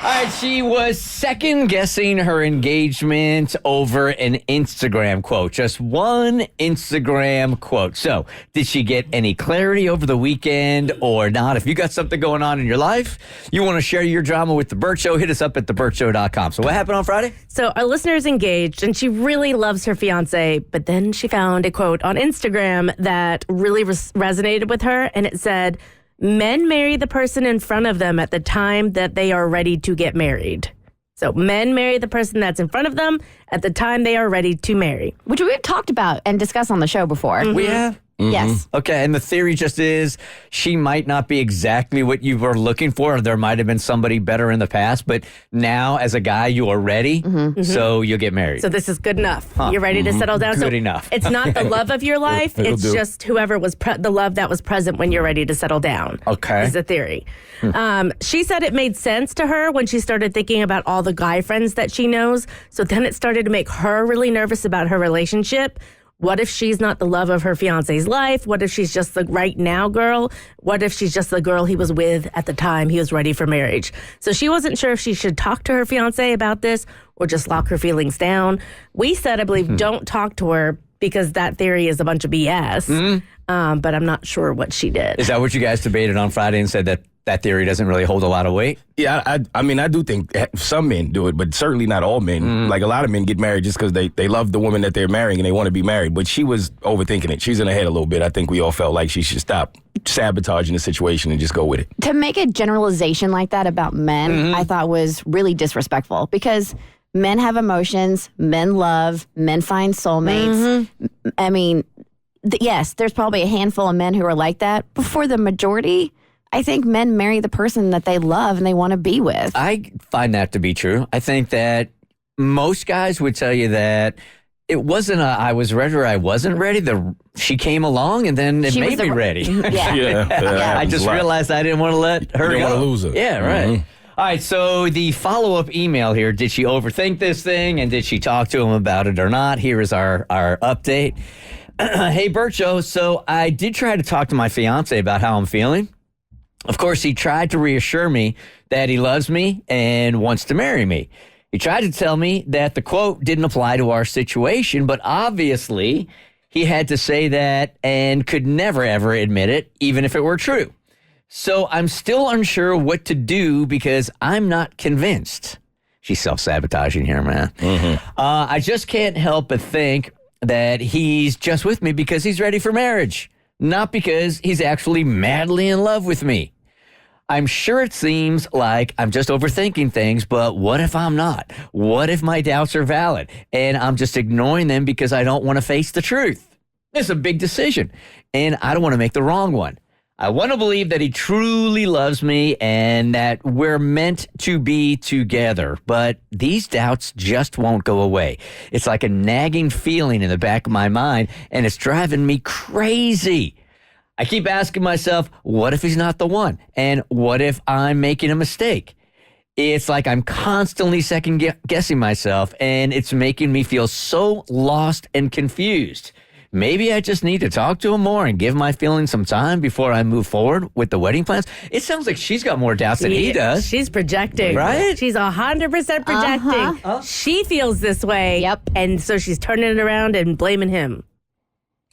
All right, she was second-guessing her engagement over an Instagram quote. Just one Instagram quote. So, did she get any clarity over the weekend or not? If you got something going on in your life, you want to share your drama with The Bert Show, hit us up at thebertshow.com. So, what happened on Friday? So, our listener's engaged, and she really loves her fiance, but then she found a quote on Instagram that really resonated with her, and it said, "Men marry the person in front of them at the time that they are ready to get married." So men marry the person that's in front of them at the time they are ready to marry. Which we've talked about and discussed on the show before. Mm-hmm. We have? Yes. Okay, and the theory just is she might not be exactly what you were looking for, or there might have been somebody better in the past, but now as a guy you are ready, so you'll get married. So this is good enough. You're ready to settle down. Good so enough. It's not the love of your life. It'll It's do. just whoever was the love that was present when you're ready to settle down. Okay. Is the theory. She said it made sense to her when she started thinking about all the guy friends that she knows. So then it started to make her really nervous about her relationship. What if she's not the love of her fiance's life? What if she's just the right now girl? What if she's just the girl he was with at the time he was ready for marriage? So she wasn't sure if she should talk to her fiance about this or just lock her feelings down. We said, I believe, don't talk to her because that theory is a bunch of BS. But I'm not sure what she did. Is that what you guys debated on Friday and said that theory doesn't really hold a lot of weight? Yeah, I mean, I do think some men do it, but certainly not all men. Like, a lot of men get married just because they love the woman that they're marrying and they want to be married. But she was overthinking it. She's in her head a little bit. I think we all felt like she should stop sabotaging the situation and just go with it. To make a generalization like that about men, I thought was really disrespectful because men have emotions, men love, men find soulmates. I mean, yes, there's probably a handful of men who are like that, but for the majority, I think men marry the person that they love and they want to be with. I find that to be true. I think that most guys would tell you that it wasn't I was ready or I wasn't ready. She came along and then it She made was me ready. Yeah. I just realized I didn't want to let her You go. didn't wanna lose her. Yeah, right. All right, so the follow-up email here, did she overthink this thing and did she talk to him about it or not? Here is our update. Hey, Bert Show, so I did try to talk to my fiance about how I'm feeling. Of course, he tried to reassure me that he loves me and wants to marry me. He tried to tell me that the quote didn't apply to our situation, but obviously he had to say that and could never, ever admit it, even if it were true. So I'm still unsure what to do because I'm not convinced. She's self-sabotaging here, man. I just can't help but think that he's just with me because he's ready for marriage, not because he's actually madly in love with me. I'm sure it seems like I'm just overthinking things, but what if I'm not? What if my doubts are valid and I'm just ignoring them because I don't want to face the truth? It's a big decision, and I don't want to make the wrong one. I want to believe that he truly loves me and that we're meant to be together, but these doubts just won't go away. It's like a nagging feeling in the back of my mind, and it's driving me crazy. I keep asking myself, what if he's not the one? And what if I'm making a mistake? It's like I'm constantly second-guessing myself, and it's making me feel so lost and confused. Maybe I just need to talk to him more and give my feelings some time before I move forward with the wedding plans. It sounds like she's got more doubts than he does. She's projecting. Right? She's 100% projecting. She feels this way. Yep. And so she's turning it around and blaming him.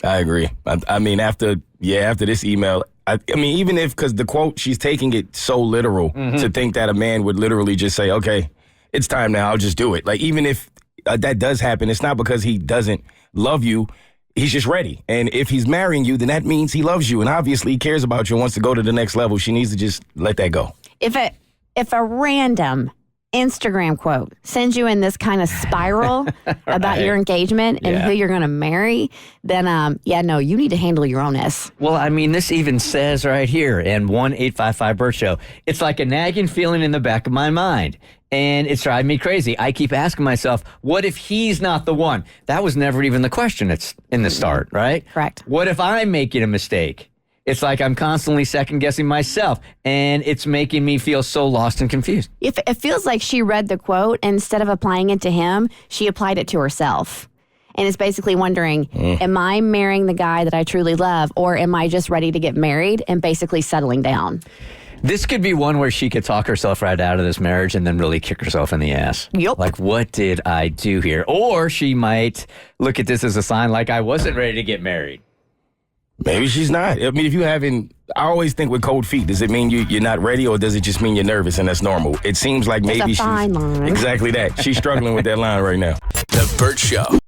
I agree. I mean, after this email, I mean, even if, because the quote, she's taking it so literal to think that a man would literally just say, okay, it's time now, I'll just do it. Like, even if that does happen, it's not because he doesn't love you. He's just ready. And if he's marrying you, then that means he loves you. And obviously he cares about you and wants to go to the next level. She needs to just let that go. If a random Instagram quote sends you in this kind of spiral about your engagement and who you're going to marry, then, you need to handle your own S. Well, I mean, this even says right here in 1-855-BERT Show, it's like a nagging feeling in the back of my mind. And it's driving me crazy. I keep asking myself, what if he's not the one? That was never even the question. It's in the start, right? Correct. What if I'm making a mistake? It's like I'm constantly second-guessing myself, and it's making me feel so lost and confused. If it feels like she read the quote, and instead of applying it to him, she applied it to herself. And it's basically wondering, am I marrying the guy that I truly love, or am I just ready to get married and basically settling down? This could be one where she could talk herself right out of this marriage and then really kick herself in the ass. Yup. Like, what did I do here? Or she might look at this as a sign like I wasn't ready to get married. Maybe she's not. I mean, if you haven't, I always think with cold feet, does it mean you're not ready or does it just mean you're nervous and that's normal? It seems like maybe a fine line. Exactly that. She's struggling with that line right now. The Bert Show.